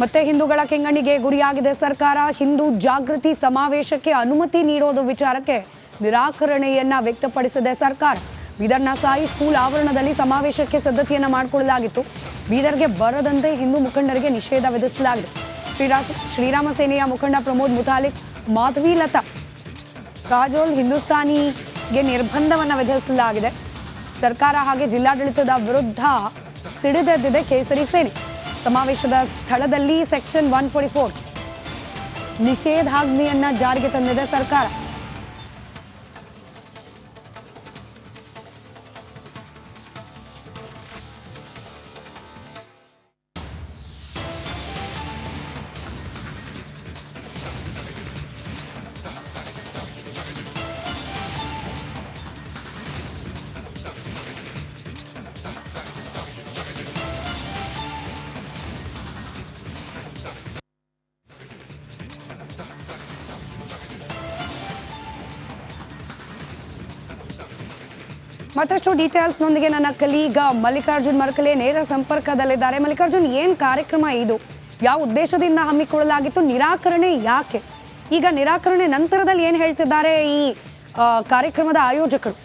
ಮತ್ತೆ ಹಿಂದೂಗಳ ಕೆಂಗಣ್ಣಿಗೆ ಗುರಿಯಾಗಿದೆ ಸರ್ಕಾರ. ಹಿಂದೂ ಜಾಗೃತಿ ಸಮಾವೇಶಕ್ಕೆ ಅನುಮತಿ ನೀಡೋದು ವಿಚಾರಕ್ಕೆ ನಿರಾಕರಣೆಯನ್ನ ವ್ಯಕ್ತಪಡಿಸಿದೆ ಸರ್ಕಾರ. ಬೀದರ್ನ ಸಾಯಿ ಸ್ಕೂಲ್ ಆವರಣದಲ್ಲಿ ಸಮಾವೇಶಕ್ಕೆ ಸಿದ್ಧತೆಯನ್ನ ಮಾಡಿಕೊಳ್ಳಲಾಗಿತ್ತು. ಬೀದರ್ಗೆ ಬರದಂತೆ ಹಿಂದೂ ಮುಖಂಡರಿಗೆ ನಿಷೇಧ ವಿಧಿಸಲಾಗಿದೆ. ಶ್ರೀರಾಮ ಸೇನೆಯ ಮುಖಂಡ ಪ್ರಮೋದ್ ಮುತಾಲಿಕ್, ಮಾಧವಿ ಲತಾ, ಕಾಜೋಲ್ ಹಿಂದೂಸ್ತಾನಿಗೆ ನಿರ್ಬಂಧವನ್ನು ವಿಧಿಸಲಾಗಿದೆ. ಸರ್ಕಾರ ಹಾಗೆ ಜಿಲ್ಲಾಡಳಿತದ ವಿರುದ್ಧ ಸಿಡಿದೆದ್ದಿದೆ ಕೇಸರಿ ಸೇನೆ. ಸಮಾವೇಶದ ಸ್ಥಳದಲ್ಲಿ ಸೆಕ್ಷನ್ 144 ನಿಷೇಧಾಜ್ಞೆಯನ್ನ ಜಾರಿಗೆ ತಂದಿದೆ ಸರ್ಕಾರ. ಮತ್ತಷ್ಟು ಡೀಟೇಲ್ಸ್ನೊಂದಿಗೆ ನನ್ನ ಕಲೀಗ ಮಲ್ಲಿಕಾರ್ಜುನ್ ಮರ್ಕಲೆ ನೇರ ಸಂಪರ್ಕದಲ್ಲಿದ್ದಾರೆ. ಮಲ್ಲಿಕಾರ್ಜುನ್, ಏನು ಕಾರ್ಯಕ್ರಮ ಇದು? ಯಾವ ಉದ್ದೇಶದಿಂದ ಹಮ್ಮಿಕೊಳ್ಳಲಾಗಿತ್ತು? ನಿರಾಕರಣೆ ಯಾಕೆ? ಈಗ ನಿರಾಕರಣೆ ನಂತರದಲ್ಲಿ ಏನು ಹೇಳ್ತಿದ್ದಾರೆ ಈ ಕಾರ್ಯಕ್ರಮದ ಆಯೋಜಕರು?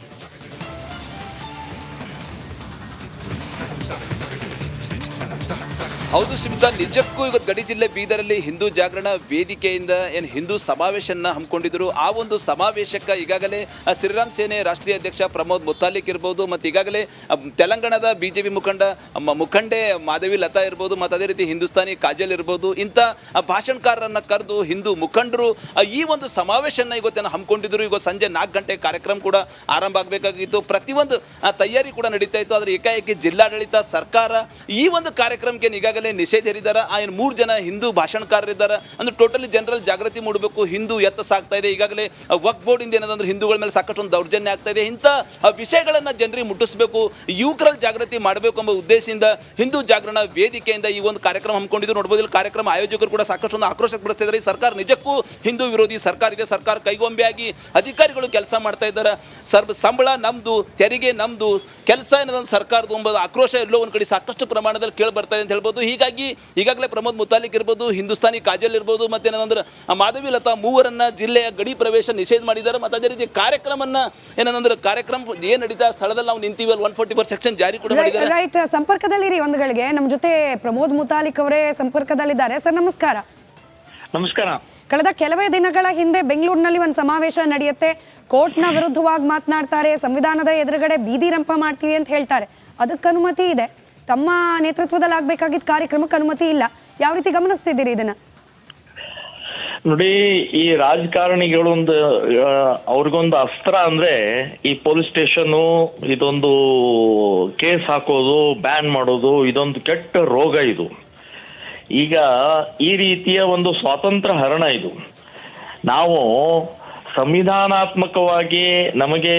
ಹೌದು ಸ್ಮಿತಾ, ನಿಜಕ್ಕೂ ಇವತ್ತು ಗಡಿ ಜಿಲ್ಲೆ ಬೀದರಲ್ಲಿ ಹಿಂದೂ ಜಾಗರಣ ವೇದಿಕೆಯಿಂದ ಏನು ಹಿಂದೂ ಸಮಾವೇಶನ ಹಮ್ಮಿಕೊಂಡಿದ್ರು. ಆ ಒಂದು ಸಮಾವೇಶಕ್ಕೆ ಈಗಾಗಲೇ ಶ್ರೀರಾಮ್ ಸೇನೆ ರಾಷ್ಟ್ರೀಯ ಅಧ್ಯಕ್ಷ ಪ್ರಮೋದ್ ಮುತಾಲಿಕ್ ಇರ್ಬೋದು, ಮತ್ತು ಈಗಾಗಲೇ ತೆಲಂಗಾಣದ BJP ಮುಖಂಡೆ ಮಾಧವಿ ಲತಾ ಇರ್ಬೋದು, ಮತ್ತು ಅದೇ ರೀತಿ ಹಿಂದೂಸ್ತಾನಿ ಕಾಜಲ್ ಇರ್ಬೋದು, ಇಂಥ ಭಾಷಣಕಾರರನ್ನು ಕರೆದು ಹಿಂದೂ ಮುಖಂಡರು ಈ ಒಂದು ಸಮಾವೇಶನ ಇವತ್ತೇನು ಹಮ್ಮಿಕೊಂಡಿದ್ರು. ಈಗ ಸಂಜೆ 4 ಗಂಟೆ ಕಾರ್ಯಕ್ರಮ ಕೂಡ ಆರಂಭ ಆಗಬೇಕಾಗಿತ್ತು. ಪ್ರತಿಯೊಂದು ತಯಾರಿ ಕೂಡ ನಡೀತಾ ಇತ್ತು. ಆದರೆ ಏಕಾಏಕಿ ಜಿಲ್ಲಾಡಳಿತ ಸರ್ಕಾರ ಈ ಒಂದು ಕಾರ್ಯಕ್ರಮಕ್ಕೆ ಈಗಾಗಲೇ ನಿಷೇಧ ಹೇರಿದ್ದಾರೆ. ಆ 3 ಜನ ಹಿಂದೂ ಭಾಷಣಕಾರರಿದ್ದಾರೆ. ಅಂದ್ರೆ ಟೋಟಲಿ ಜನರಲ್ ಜಾಗೃತಿ ಮೂಡಬೇಕು, ಹಿಂದೂ ಎತ್ತ ಸಾಗ್ತಾ ಇದೆ. ಈಗಾಗಲೇ ವಕ್ಫ್ ಬೋರ್ಡಿಂದ ಏನಂದ್ರೆ ಹಿಂದೂಗಳ ಮೇಲೆ ಸಾಕಷ್ಟು ಒಂದು ದೌರ್ಜನ್ಯ ಆಗ್ತಾ ಇದೆ. ಇಂಥ ವಿಷಯಗಳನ್ನು ಜನರಿಗೆ ಮುಟ್ಟಿಸಬೇಕು, ಯುವಕರಲ್ಲಿ ಜಾಗೃತಿ ಮಾಡಬೇಕು ಎಂಬ ಉದ್ದೇಶದಿಂದ ಹಿಂದೂ ಜಾಗರಣ ವೇದಿಕೆಯಿಂದ ಈ ಒಂದು ಕಾರ್ಯಕ್ರಮ ಹಮ್ಮಿಕೊಂಡಿದ್ದು ನೋಡಬಹುದು. ಇಲ್ಲಿ ಕಾರ್ಯಕ್ರಮ ಆಯೋಜಕರು ಕೂಡ ಸಾಕಷ್ಟು ಒಂದು ಆಕ್ರೋಶ ಪಡಿಸ್ತಿದ್ದಾರೆ. ಈ ಸರ್ಕಾರ ನಿಜಕ್ಕೂ ಹಿಂದೂ ವಿರೋಧಿ ಸರ್ಕಾರ ಇದೆ. ಸರ್ಕಾರ ಕೈಗೊಂಬೆಯಾಗಿ ಅಧಿಕಾರಿಗಳು ಕೆಲಸ ಮಾಡ್ತಾ ಇದ್ದಾರೆ. ಸಂಬಳ ನಮ್ದು, ತೆರಿಗೆ ನಮ್ದು, ಕೆಲಸ ಏನದ ಸರ್ಕಾರದ ಎಂಬ ಆಕ್ರೋಶ ಎಲ್ಲೋ ಒಂದು ಕಡೆ ಸಾಕಷ್ಟು ಪ್ರಮಾಣದಲ್ಲಿ ಕೇಳಿ ಬರ್ತಾ ಇದೆ ಅಂತ ಹೇಳ್ಬೋದು. ಹೀಗಾಗಿ ಈಗಾಗಲೇ ಪ್ರಮೋದ್ ಮುತಾಲಿಕ್ ಇರ್ಬೋದು, ಹಿಂದೂಸ್ತಾನಿ ಕಾಜಲ್ ಇರ್ಬೋದು, ಮತ್ತೇನಂದ್ರೆ ಮಾಧವಿ ಲತಾ ಮೂವರನ್ನ ಜಿಲ್ಲೆಯ ಗಡಿ ಪ್ರವೇಶ ನಿಷೇಧ ಮಾಡಿದ್ದಾರೆ. ಮತ್ತು ಅದೇ ರೀತಿ ಕಾರ್ಯಕ್ರಮನ ಏನಂದ್ರೆ ಕಾರ್ಯಕ್ರಮ ಏನು ನಡೀತಾ ಸ್ಥಳದಲ್ಲಿ ನಾವು ನಿಂತೀವಿ, 144 ಸೆಕ್ಷನ್ ಜಾರಿ ಕೂಡ ಮಾಡಿದ್ದಾರೆ. ರೈಟ್, ಸಂಪರ್ಕದಲ್ಲಿರಿ ಒಂದು ಗಳಿಗೆ. ನಮ್ಮ ಜೊತೆ ಪ್ರಮೋದ್ ಮುತಾಲಿಕ್ ಅವರೇ ಸಂಪರ್ಕದಲ್ಲಿದ್ದಾರೆ. ಸರ್ ನಮಸ್ಕಾರ. ನಮಸ್ಕಾರ. ಕಳೆದ ಕೆಲವೇ ದಿನಗಳ ಹಿಂದೆ ಬೆಂಗಳೂರಿನಲ್ಲಿ ಒಂದು ಸಮಾವೇಶ ನಡೆಯುತ್ತೆ. ಕೋರ್ಟ್ನ ವಿರುದ್ಧವಾಗಿ ಮಾತನಾಡ್ತಾರೆ, ಸಂವಿಧಾನದ ಎದುರುಗಡೆ ಬೀದಿ ರಂಪ ಮಾಡ್ತೀವಿ ಅಂತ ಹೇಳ್ತಾರೆ. ಅದಕ್ಕೆ ಅನುಮತಿ ಇದೆ, ತಮ್ಮ ನೇತೃತ್ವದಲ್ಲಿ ಆಗ್ಬೇಕಾಗಿದ್ದ ಕಾರ್ಯಕ್ರಮಕ್ಕೆ ಅನುಮತಿ ಇಲ್ಲ. ಯಾವ ರೀತಿ ಗಮನಿಸ್ತಿದ್ದೀರಿ ಇದನ್ನ? ನೋಡಿ, ಈ ರಾಜಕಾರಣಿಗಳೊಂದು ಅವ್ರಿಗೊಂದು ಅಸ್ತ್ರ ಅಂದ್ರೆ ಈ ಪೊಲೀಸ್ ಸ್ಟೇಷನ್, ಇದೊಂದು ಕೇಸ್ ಹಾಕೋದು, ಬ್ಯಾನ್ ಮಾಡೋದು, ಇದೊಂದು ಕೆಟ್ಟ ರೋಗ ಇದು. ಈಗ ಈ ರೀತಿಯ ಒಂದು ಸ್ವಾತಂತ್ರ್ಯ ಹರಣ ಇದು. ನಾವು ಸಂವಿಧಾನಾತ್ಮಕವಾಗಿ ನಮಗೆ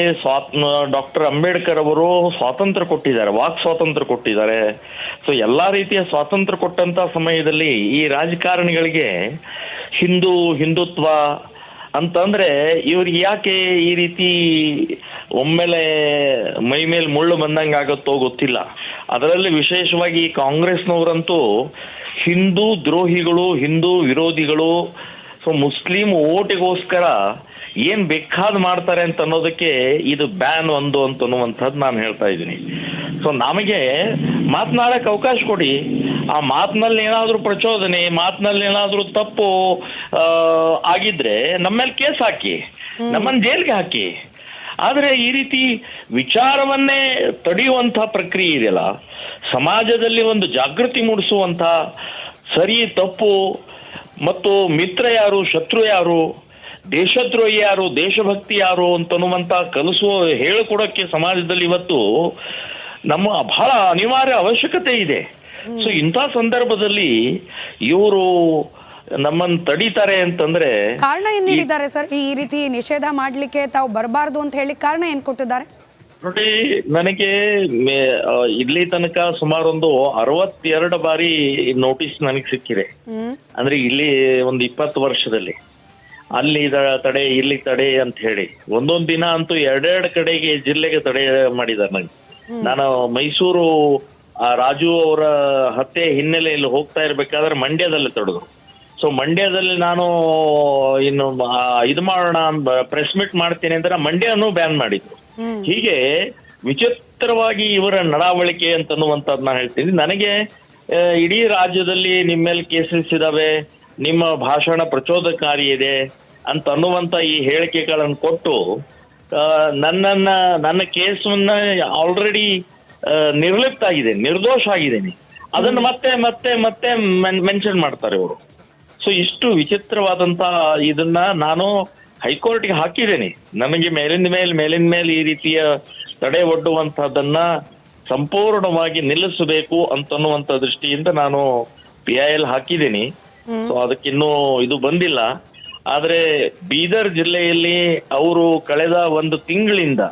ಡಾಕ್ಟರ್ ಅಂಬೇಡ್ಕರ್ ಅವರು ಸ್ವಾತಂತ್ರ್ಯ ಕೊಟ್ಟಿದ್ದಾರೆ, ವಾಕ್ ಸ್ವಾತಂತ್ರ್ಯ ಕೊಟ್ಟಿದ್ದಾರೆ. ಸೊ ಎಲ್ಲಾ ರೀತಿಯ ಸ್ವಾತಂತ್ರ್ಯ ಕೊಟ್ಟಂತ ಸಮಯದಲ್ಲಿ ಈ ರಾಜಕಾರಣಿಗಳಿಗೆ ಹಿಂದುತ್ವ ಅಂತಂದ್ರೆ ಇವ್ರಿಗೆ ಯಾಕೆ ಈ ರೀತಿ ಒಮ್ಮೆಲೆ ಮೈ ಮೇಲೆ ಮುಳ್ಳು ಬಂದಂಗೆ ಆಗುತ್ತೋ ಗೊತ್ತಿಲ್ಲ. ಅದರಲ್ಲಿ ವಿಶೇಷವಾಗಿ ಕಾಂಗ್ರೆಸ್ನವರಂತೂ ಹಿಂದೂ ದ್ರೋಹಿಗಳು, ಹಿಂದೂ ವಿರೋಧಿಗಳು, ಸೊ ಮುಸ್ಲಿಂ ಓಟಿಗೋಸ್ಕರ ಏನ್ ಬೇಕಾದ್ ಮಾಡ್ತಾರೆ ಅಂತ ಅನ್ನೋದಕ್ಕೆ ಇದು ಬ್ಯಾನ್ ಒಂದು ಅಂತನ್ನುವಂಥದ್ದು ನಾನು ಹೇಳ್ತಾ ಇದ್ದೀನಿ. ಸೊ ನಮಗೆ ಮಾತನಾಡಕ್ಕೆ ಅವಕಾಶ ಕೊಡಿ. ಆ ಮಾತಿನಲ್ಲಿ ಏನಾದ್ರೂ ಪ್ರಚೋದನೆ, ಮಾತಿನಲ್ಲಿ ಏನಾದ್ರೂ ತಪ್ಪು ಆಗಿದ್ರೆ ನಮ್ಮ ಮೇಲೆ ಕೇಸ್ ಹಾಕಿ, ನಮ್ಮನ್ನ ಜೈಲ್ಗೆ ಹಾಕಿ. ಆದ್ರೆ ಈ ರೀತಿ ವಿಚಾರವನ್ನೇ ತಡೆಯುವಂತ ಪ್ರಕ್ರಿಯೆ ಇದೆಯಲ್ಲ, ಸಮಾಜದಲ್ಲಿ ಒಂದು ಜಾಗೃತಿ ಮೂಡಿಸುವಂತ ಸರಿ ತಪ್ಪು ಮತ್ತು ಮಿತ್ರ ಯಾರು, ಶತ್ರು ಯಾರು, ದೇಶದ್ರೋಹಿ ಯಾರು, ದೇಶಭಕ್ತಿ ಯಾರು ಅಂತನ್ನುವಂತ ಕಲಿಸುವ ಹೇಳಿಕೊಡೋಕ್ಕೆ ಸಮಾಜದಲ್ಲಿ ಇವತ್ತು ನಮ್ಮ ಬಹಳ ಅನಿವಾರ್ಯ ಅವಶ್ಯಕತೆ ಇದೆ. ಸೊ ಇಂಥ ಸಂದರ್ಭದಲ್ಲಿ ಇವರು ನಮ್ಮನ್ನು ತಡೀತಾರೆ ಅಂತಂದ್ರೆ ಕಾರಣ ಏನ್ ನೀಡಿದ್ದಾರೆ ಸರ್? ಈ ರೀತಿ ನಿಷೇಧ ಮಾಡ್ಲಿಕ್ಕೆ ತಾವು ಬರಬಾರ್ದು ಅಂತ ಹೇಳಿ ಕಾರಣ ಏನ್ ಕೊಟ್ಟಿದ್ದಾರೆ? ನೋಡಿ, ನನಗೆ ಇಲ್ಲಿ ತನಕ ಸುಮಾರು ಒಂದು 62 ಬಾರಿ ನೋಟಿಸ್ ನನಗೆ ಸಿಕ್ಕಿದೆ. ಅಂದ್ರೆ ಇಲ್ಲಿ ಒಂದು 20 ವರ್ಷದಲ್ಲಿ ಅಲ್ಲಿ ತಡೆ, ಇಲ್ಲಿ ತಡೆ ಅಂತ ಹೇಳಿ ಒಂದೊಂದ್ ದಿನ ಅಂತೂ 2 ಕಡೆಗೆ ಜಿಲ್ಲೆಗೆ ತಡೆ ಮಾಡಿದ್ದಾರೆ. ನಂಗೆ ನಾನು ಮೈಸೂರು ಆ ರಾಜು ಅವರ ಹತ್ಯೆ ಹಿನ್ನೆಲೆಯಲ್ಲಿ ಹೋಗ್ತಾ ಇರ್ಬೇಕಾದ್ರೆ ಮಂಡ್ಯದಲ್ಲಿ ತಡೆದ್ರು. ಸೊ ಮಂಡ್ಯದಲ್ಲಿ ನಾನು ಇನ್ನು ಇದು ಮಾಡೋಣ ಪ್ರೆಸ್ ಮೀಟ್ ಮಾಡ್ತೀನಿ ಅಂದ್ರೆ ಮಂಡ್ಯನೂ ಬ್ಯಾನ್ ಮಾಡಿದ್ರು. ಹೀಗೆ ವಿಚಿತ್ರವಾಗಿ ಇವರ ನಡಾವಳಿಕೆ ಅಂತನ್ನುವಂಥದ್ದು ನಾನು ಹೇಳ್ತೀನಿ. ನನಗೆ ಇಡೀ ರಾಜ್ಯದಲ್ಲಿ ನಿಮ್ಮ ಮೇಲೆ ಕೇಸಸ್ ಇದಾವೆ, ನಿಮ್ಮ ಭಾಷಣ ಪ್ರಚೋದಕಾರಿ ಇದೆ ಅಂತ ಅನ್ನುವಂಥ ಈ ಹೇಳಿಕೆಗಳನ್ನು ಕೊಟ್ಟು ನನ್ನ ಕೇಸನ್ನ ಆಲ್ರೆಡಿ ನಿರ್ಲಿಪ್ತ ಆಗಿದ್ದೇನೆ, ನಿರ್ದೋಷ ಆಗಿದ್ದೇನೆ, ಅದನ್ನು ಮತ್ತೆ ಮತ್ತೆ ಮತ್ತೆ ಮೆನ್ಷನ್ ಮಾಡ್ತಾರೆ ಇವರು. ಸೊ ಇಷ್ಟು ವಿಚಿತ್ರವಾದಂತ ಇದನ್ನ ನಾನು ಹೈಕೋರ್ಟ್ಗೆ ಹಾಕಿದ್ದೇನೆ. ನನಗೆ ಮೇಲಿನ ಮೇಲೆ ಈ ರೀತಿಯ ತಡೆ ಒಡ್ಡುವಂತಹದನ್ನ ಸಂಪೂರ್ಣವಾಗಿ ನಿಲ್ಲಿಸಬೇಕು ಅಂತನ್ನುವಂತ ದೃಷ್ಟಿಯಿಂದ ನಾನು PIL ಹಾಕಿದ್ದೀನಿ. ಸೊ ಅದಕ್ಕಿನ್ನೂ ಇದು ಬಂದಿಲ್ಲ. ಆದ್ರೆ ಬೀದರ್ ಜಿಲ್ಲೆಯಲ್ಲಿ ಅವರು ಕಳೆದ ಒಂದು ತಿಂಗಳಿಂದ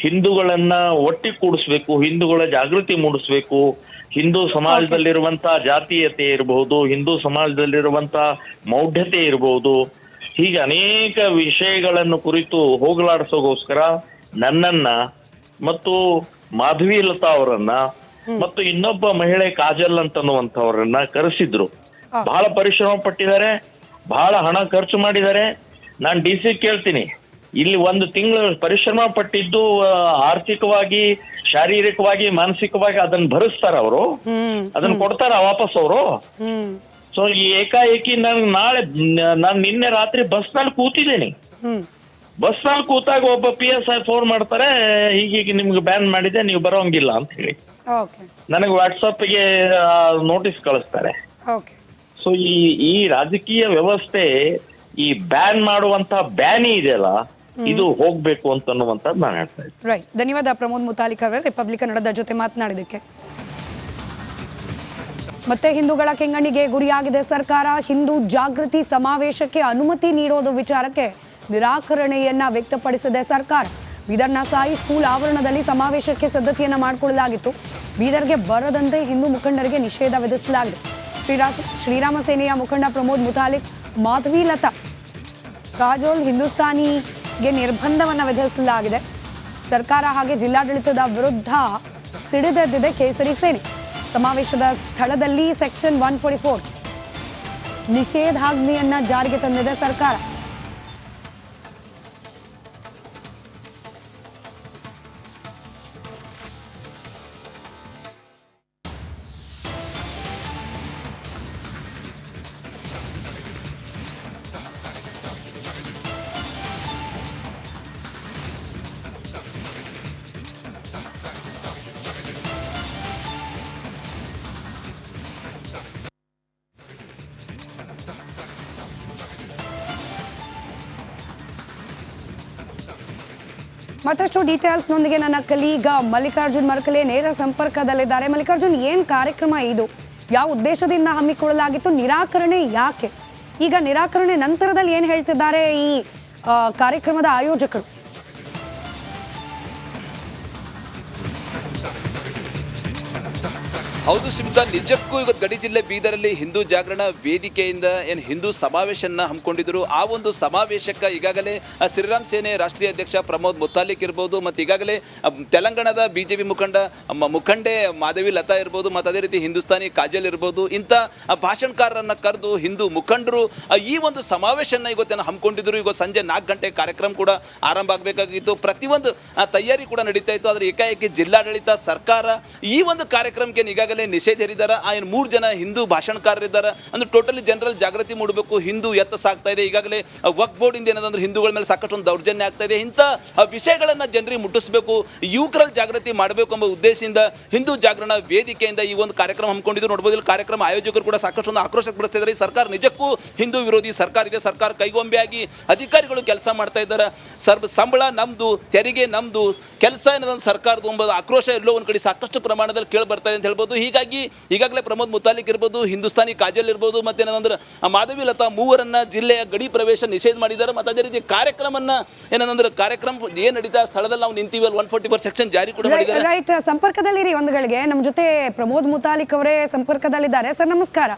ಹಿಂದೂಗಳನ್ನ ಒಟ್ಟಿಗೂಡಿಸ್ಬೇಕು, ಹಿಂದೂಗಳ ಜಾಗೃತಿ ಮೂಡಿಸ್ಬೇಕು, ಹಿಂದೂ ಸಮಾಜದಲ್ಲಿರುವಂತ ಜಾತೀಯತೆ ಇರಬಹುದು, ಹಿಂದೂ ಸಮಾಜದಲ್ಲಿರುವಂತ ಮೌಢ್ಯತೆ ಇರಬಹುದು, ಹೀಗೆ ಅನೇಕ ವಿಷಯಗಳನ್ನು ಕುರಿತು ಹೋಗಲಾಡಿಸೋಗೋಸ್ಕರ ನನ್ನನ್ನ ಮತ್ತು ಮಾಧವಿ ಲತಾ ಅವರನ್ನ ಮತ್ತು ಇನ್ನೊಬ್ಬ ಮಹಿಳೆ ಕಾಜಲ್ ಅಂತನ್ನುವಂಥವ್ರನ್ನ ಕರೆಸಿದ್ರು. ಬಹಳ ಪರಿಶ್ರಮ ಪಟ್ಟಿದ್ದಾರೆ, ಬಹಳ ಹಣ ಖರ್ಚು ಮಾಡಿದ್ದಾರೆ. ನಾನು DC ಕೇಳ್ತೀನಿ, ಇಲ್ಲಿ ಒಂದು ತಿಂಗಳು ಪರಿಶ್ರಮ ಪಟ್ಟಿದ್ದು ಆರ್ಥಿಕವಾಗಿ, ಶಾರೀರಿಕವಾಗಿ, ಮಾನಸಿಕವಾಗಿ ಅದನ್ನ ಭರಿಸ್ತಾರ ಅವರು, ಅದನ್ನ ಕೊಡ್ತಾರ ವಾಪಸ್ ಅವರು. ಸೊ ಈ ಏಕಾಏಕಿ ನಾನು ನಿನ್ನೆ ರಾತ್ರಿ ಬಸ್ನಲ್ಲಿ ಕೂತಿದ್ದೀನಿ. ಬಸ್ನಲ್ಲಿ ಕೂತಾಗ ಒಬ್ಬ PSI ಫೋನ್ ಮಾಡ್ತಾರೆ, ಹೀಗೀಗ ನಿಮ್ಗೆ ಬ್ಯಾನ್ ಮಾಡಿದೆ, ನೀವು ಬರೋಂಗಿಲ್ಲ ಅಂತ ಹೇಳಿ ನನಗೆ ವಾಟ್ಸಪ್ಗೆ ನೋಟಿಸ್ ಕಳಿಸ್ತಾರೆ. ಸೊ ಈ ರಾಜಕೀಯ ವ್ಯವಸ್ಥೆ, ಈ ಬ್ಯಾನ್ ಮಾಡುವಂತ ಬ್ಯಾನಿ ಇದೆಯಲ್ಲ, ಇದು ಹೋಗ್ಬೇಕು ಅಂತನ್ನುವಂಥದ್ದು ನಾನು ಹೇಳ್ತಾ ಇದ್ದೀನಿ. ರೈಟ್, ಧನ್ಯವಾದ ಪ್ರಮೋದ್ ಮುತಾಲಿಕ್ ಅವರೇ ರಿಪಬ್ಲಿಕ್ ಕನ್ನಡದ ಜೊತೆ ಮಾತನಾಡಿದಕ್ಕೆ. ಮತ್ತೆ ಹಿಂದೂಗಳ ಕೆಂಗಣ್ಣಿಗೆ ಗುರಿಯಾಗಿದೆ ಸರ್ಕಾರ. ಹಿಂದೂ ಜಾಗೃತಿ ಸಮಾವೇಶಕ್ಕೆ ಅನುಮತಿ ನೀಡೋದು ವಿಚಾರಕ್ಕೆ ನಿರಾಕರಣೆಯನ್ನ ವ್ಯಕ್ತಪಡಿಸಿದೆ ಸರ್ಕಾರ. ಬೀದರ್ನ ಸಾಯಿ ಸ್ಕೂಲ್ ಆವರಣದಲ್ಲಿ ಸಮಾವೇಶಕ್ಕೆ ಸಿದ್ಧತೆಯನ್ನ ಮಾಡಿಕೊಳ್ಳಲಾಗಿತ್ತು. ಬೀದರ್ಗೆ ಬರದಂತೆ ಹಿಂದೂ ಮುಖಂಡರಿಗೆ ನಿಷೇಧ ವಿಧಿಸಲಾಗಿದೆ. ಶ್ರೀರಾಮ ಸೇನೆಯ ಮುಖಂಡ ಪ್ರಮೋದ್ ಮುತಾಲಿಕ್, ಮಾಧವಿ ಲತಾ, ಕಾಜೋಲ್ ಹಿಂದೂಸ್ತಾನಿಗೆ ನಿರ್ಬಂಧವನ್ನು ವಿಧಿಸಲಾಗಿದೆ. ಸರ್ಕಾರ ಹಾಗೆ ಜಿಲ್ಲಾಡಳಿತದ ವಿರುದ್ಧ ಸಿಡಿದೆದ್ದಿದೆ ಕೇಸರಿ ಸೇನೆ. ಸಮಾವೇಶದ ಸ್ಥಳದಲ್ಲಿ ಸೆಕ್ಷನ್ 144 ನಿಷೇಧಾಜ್ಞೆಯನ್ನ ಜಾರಿಗೆ ತಂದಿದೆ ಸರ್ಕಾರ. ಮತ್ತಷ್ಟು ಡೀಟೇಲ್ಸ್ನೊಂದಿಗೆ ನನ್ನ ಕಲೀಗ ಮಲ್ಲಿಕಾರ್ಜುನ್ ಮರ್ಕಲೆ ನೇರ ಸಂಪರ್ಕದಲ್ಲಿದ್ದಾರೆ. ಮಲ್ಲಿಕಾರ್ಜುನ್, ಏನ್ ಕಾರ್ಯಕ್ರಮ ಇದು? ಯಾವ ಉದ್ದೇಶದಿಂದ ಹಮ್ಮಿಕೊಳ್ಳಲಾಗಿತ್ತು? ನಿರಾಕರಣೆ ಯಾಕೆ? ಈಗ ನಿರಾಕರಣೆ ನಂತರದಲ್ಲಿ ಏನ್ ಹೇಳ್ತಿದ್ದಾರೆ ಈ ಕಾರ್ಯಕ್ರಮದ ಆಯೋಜಕರು? ಹೌದು ಸ್ಮಿತಾ, ನಿಜಕ್ಕೂ ಇವತ್ತು ಗಡಿ ಜಿಲ್ಲೆ ಬೀದರಲ್ಲಿ ಹಿಂದೂ ಜಾಗರಣ ವೇದಿಕೆಯಿಂದ ಏನು ಹಿಂದೂ ಸಮಾವೇಶನ ಹಮ್ಮಿಕೊಂಡಿದ್ರು. ಆ ಒಂದು ಸಮಾವೇಶಕ್ಕೆ ಈಗಾಗಲೇ ಶ್ರೀರಾಮ್ ಸೇನೆ ರಾಷ್ಟ್ರೀಯ ಅಧ್ಯಕ್ಷ ಪ್ರಮೋದ್ ಮುತಾಲಿಕ್ ಇರ್ಬೋದು, ಮತ್ತು ಈಗಾಗಲೇ ತೆಲಂಗಾಣದ BJP ಮುಖಂಡೆ ಮಾಧವಿ ಲತಾ ಇರ್ಬೋದು, ಮತ್ತು ಅದೇ ರೀತಿ ಹಿಂದೂಸ್ತಾನಿ ಕಾಜಲ್ ಇರ್ಬೋದು, ಇಂಥ ಭಾಷಣಕಾರರನ್ನು ಕರೆದು ಹಿಂದೂ ಮುಖಂಡರು ಈ ಒಂದು ಸಮಾವೇಶನ ಇವತ್ತೇನು ಹಮ್ಮಿಕೊಂಡಿದ್ರು. ಈಗ ಸಂಜೆ 4 ಗಂಟೆ ಕಾರ್ಯಕ್ರಮ ಕೂಡ ಆರಂಭ ಆಗಬೇಕಾಗಿತ್ತು. ಪ್ರತಿಯೊಂದು ತಯಾರಿ ಕೂಡ ನಡೀತಾ ಇತ್ತು. ಆದರೆ ಏಕಾಏಕಿ ಜಿಲ್ಲಾಡಳಿತ, ಸರ್ಕಾರ ಈ ಒಂದು ಕಾರ್ಯಕ್ರಮಕ್ಕೆ ಈಗಾಗಲೇ ನಿಷೇಧ ಹೇರಿದ್ದಾರೆ. ಆ 3 ಜನ ಹಿಂದೂ ಭಾಷಣಕಾರರಿದ್ದಾರೆ. ಅಂದ್ರೆ ಟೋಟಲಿ ಜನರಲ್ ಜಾಗೃತಿ ಮೂಡಬೇಕು, ಹಿಂದೂ ಎತ್ತ ಸಾಗ್ತಾ ಇದೆ. ಈಗಾಗಲೇ ವಕ್ಫ್ ಬೋರ್ಡ್ ಇಂದ ಏನಂದ್ರೆ ಹಿಂದೂಗಳ ಮೇಲೆ ಸಾಕಷ್ಟು ಒಂದು ದೌರ್ಜನ್ಯ ಆಗ್ತಾ ಇದೆ. ಇಂಥ ವಿಷಯಗಳನ್ನ ಜನರಿಗೆ ಮುಟ್ಟಿಸಬೇಕು, ಯುವಕರಲ್ಲಿ ಜಾಗೃತಿ ಮಾಡಬೇಕು ಎಂಬ ಉದ್ದೇಶದಿಂದ ಹಿಂದೂ ಜಾಗರಣ ವೇದಿಕೆಯಿಂದ ಈ ಒಂದು ಕಾರ್ಯಕ್ರಮ ಹಮ್ಮಿಕೊಂಡಿದ್ದು ನೋಡಬಹುದು. ಇಲ್ಲಿ ಕಾರ್ಯಕ್ರಮ ಆಯೋಜಕರು ಕೂಡ ಸಾಕಷ್ಟು ಒಂದು ಆಕ್ರೋಶ ಪಡಿಸ್ತಿದ್ದಾರೆ. ಸರ್ಕಾರ ನಿಜಕ್ಕೂ ಹಿಂದೂ ವಿರೋಧಿ ಸರ್ಕಾರ ಇದೆ. ಸರ್ಕಾರ ಕೈಗೊಂಬೆಯಾಗಿ ಅಧಿಕಾರಿಗಳು ಕೆಲಸ ಮಾಡ್ತಾ ಇದ್ದಾರೆ. ಸಂಬಳ ನಮ್ದು, ತೆರಿಗೆ ನಮ್ದು, ಕೆಲಸ ಏನದಂದ್ರೆ ಸರ್ಕಾರದ ಎಂಬುದು ಆಕ್ರೋಶ ಎಲ್ಲೋ ಒಂದು ಕಡೆ ಸಾಕಷ್ಟು ಪ್ರಮಾಣದಲ್ಲಿ ಕೇಳಿ ಬರ್ತಾ ಇದೆ ಅಂತ ಹೇಳ್ಬೋದು. ಹೀಗಾಗಿ ಈಗಾಗಲೇ ಪ್ರಮೋದ್ ಮುತಾಲಿಕ್ ಇರ್ಬೋದು, ಹಿಂದೂಸ್ತಾನಿ ಕಾಜಲ್ ಇರ್ಬೋದು, ಮತ್ತೇನಂದ್ರೆ ಮಾಧವಿ ಲತಾ ಮೂವರನ್ನ ಜಿಲ್ಲೆಯ ಗಡಿ ಪ್ರವೇಶ ನಿಷೇಧ ಮಾಡಿದ್ದಾರೆ. ಮತ್ತು ಅದೇ ರೀತಿ ಕಾರ್ಯಕ್ರಮನ ಏನಂದ್ರೆ ಕಾರ್ಯಕ್ರಮ ಏನ್ ನಡೀತಾ ಸ್ಥಳದಲ್ಲಿ ನಾವು ನಿಂತೀವಿ, 144 ಸೆಕ್ಷನ್ ಜಾರಿ ಕೂಡ ಮಾಡಿದ್ದಾರೆ. ರೈಟ್, ಸಂಪರ್ಕದಲ್ಲಿರಿ ಒಂದುಗಳಿಗೆ. ನಮ್ಮ ಜೊತೆ ಪ್ರಮೋದ್ ಮುತಾಲಿಕ್ ಅವರೇ ಸಂಪರ್ಕದಲ್ಲಿದ್ದಾರೆ. ಸರ್ ನಮಸ್ಕಾರ.